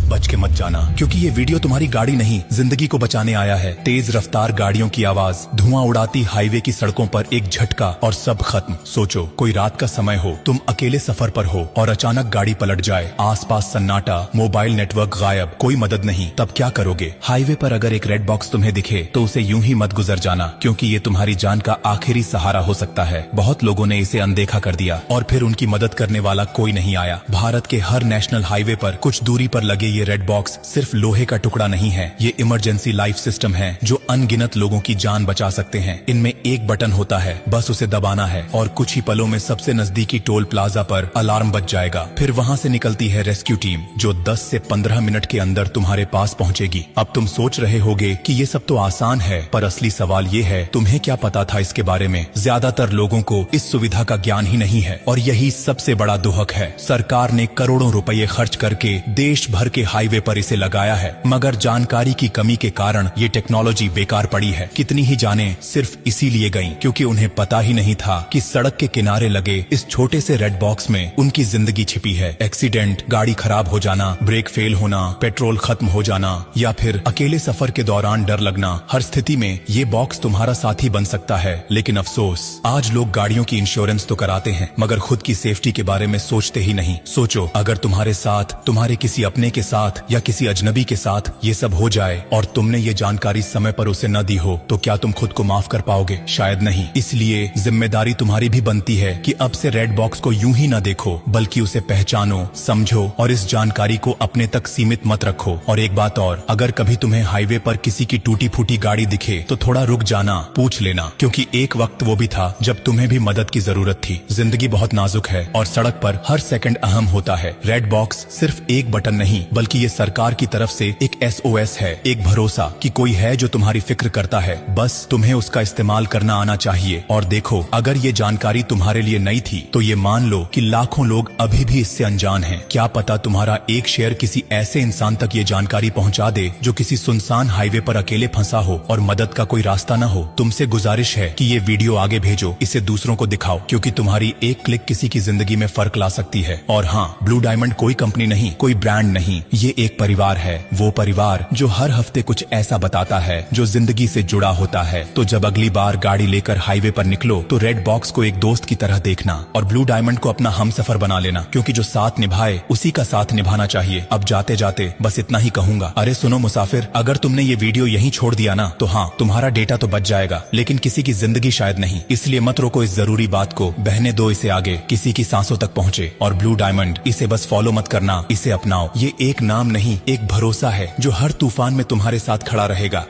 बच के मत जाना, क्योंकि ये वीडियो तुम्हारी गाड़ी नहीं जिंदगी को बचाने आया है। तेज रफ्तार गाड़ियों की आवाज, धुआं उड़ाती हाईवे की सड़कों पर एक झटका और सब खत्म। सोचो कोई रात का समय हो, तुम अकेले सफर पर हो और अचानक गाड़ी पलट जाए, आसपास सन्नाटा, मोबाइल नेटवर्क गायब, कोई मदद नहीं, तब क्या करोगे? हाईवे पर अगर एक रेड बॉक्स तुम्हें दिखे तो उसे यूं ही मत गुजर जाना, क्योंकि ये तुम्हारी जान का आखिरी सहारा हो सकता है। बहुत लोगों ने इसे अनदेखा कर दिया और फिर उनकी मदद करने वाला कोई नहीं आया। भारत के हर नेशनल हाईवे पर कुछ दूरी पर लगे ये रेड बॉक्स सिर्फ लोहे का टुकड़ा नहीं है, ये इमरजेंसी लाइफ सिस्टम है जो अनगिनत लोगों की जान बचा सकते हैं। इनमें एक बटन होता है, बस उसे दबाना है और कुछ ही पलों में सबसे नजदीकी टोल प्लाजा पर अलार्म बज जाएगा। फिर वहाँ से निकलती है रेस्क्यू टीम जो 10 से 15 मिनट के अंदर तुम्हारे पास पहुँचेगी। अब तुम सोच रहे होगे कि ये सब तो आसान है, पर असली सवाल ये है, तुम्हें क्या पता था इसके बारे में? ज्यादातर लोगों को इस सुविधा का ज्ञान ही नहीं है और यही सबसे बड़ा दुहक है। सरकार ने करोड़ों रुपए खर्च करके देश भर के हाईवे पर इसे लगाया है, मगर जानकारी की कमी के कारण ये टेक्नोलॉजी बेकार पड़ी है। कितनी ही जानें सिर्फ इसीलिए गईं क्योंकि उन्हें पता ही नहीं था कि सड़क के किनारे लगे इस छोटे से रेड बॉक्स में उनकी जिंदगी छिपी है। एक्सीडेंट, गाड़ी खराब हो जाना, ब्रेक फेल होना, पेट्रोल खत्म हो जाना या फिर अकेले सफर के दौरान डर लगना, हर स्थिति में ये बॉक्स तुम्हारा साथी बन सकता है। लेकिन अफसोस, आज लोग गाड़ियों की इंश्योरेंस तो कराते हैं मगर खुद की सेफ्टी के बारे में सोचते ही नहीं। सोचो अगर तुम्हारे साथ, तुम्हारे किसी अपने के साथ या किसी अजनबी के साथ ये सब हो जाए और तुमने ये जानकारी समय पर उसे न दी हो, तो क्या तुम खुद को माफ कर पाओगे? शायद नहीं। इसलिए जिम्मेदारी तुम्हारी भी बनती है कि अब से रेड बॉक्स को यूं ही न देखो, बल्कि उसे पहचानो, समझो और इस जानकारी को अपने तक सीमित मत रखो। और एक बात और, अगर कभी तुम्हें हाईवे पर किसी की टूटी फूटी गाड़ी दिखे तो थोड़ा रुक जाना, पूछ लेना, क्योंकि एक वक्त वो भी था जब तुम्हें भी मदद की जरूरत थी। जिंदगी बहुत नाजुक है और सड़क पर हर सेकंड अहम होता है। रेड बॉक्स सिर्फ एक बटन नहीं, बल्कि ये सरकार की तरफ से एक SOS है, एक भरोसा कि कोई है जो तुम्हारी फिक्र करता है। बस तुम्हें उसका इस्तेमाल करना आना चाहिए। और देखो, अगर ये जानकारी तुम्हारे लिए नई थी तो ये मान लो कि लाखों लोग अभी भी इससे अनजान हैं। क्या पता तुम्हारा एक शेयर किसी ऐसे इंसान तक ये जानकारी पहुंचा दे जो किसी सुनसान हाईवे पर अकेले फंसा हो और मदद का कोई रास्ता न हो। तुमसे गुजारिश है कि ये वीडियो आगे भेजो, इसे दूसरों को दिखाओ, क्योंकि तुम्हारी एक क्लिक किसी की जिंदगी में फर्क ला सकती है। और हाँ, ब्लू डायमंड कोई कंपनी नहीं, कोई ब्रांड नहीं, ये एक परिवार है, वो परिवार जो हर हफ्ते कुछ ऐसा बताता है जो जिंदगी से जुड़ा होता है। तो जब अगली बार गाड़ी लेकर हाईवे पर निकलो तो रेड बॉक्स को एक दोस्त की तरह देखना और ब्लू डायमंड को अपना हमसफर बना लेना, क्योंकि जो साथ निभाए उसी का साथ निभाना चाहिए। अब जाते जाते बस इतना ही कहूंगा, अरे सुनो मुसाफिर, अगर तुमने ये वीडियो यहीं छोड़ दिया ना तो हाँ, तुम्हारा डेटा तो बच जाएगा, लेकिन किसी की जिंदगी शायद नहीं। इसलिए मत रोको इस जरूरी बात को, बहने दो इसे आगे, किसी की सांसों तक पहुँचे। और ब्लू डायमंड, इसे बस फॉलो मत करना, इसे अपनाओ। ये एक नाम नहीं, एक भरोसा है जो हर तूफान में तुम्हारे साथ खड़ा रहेगा।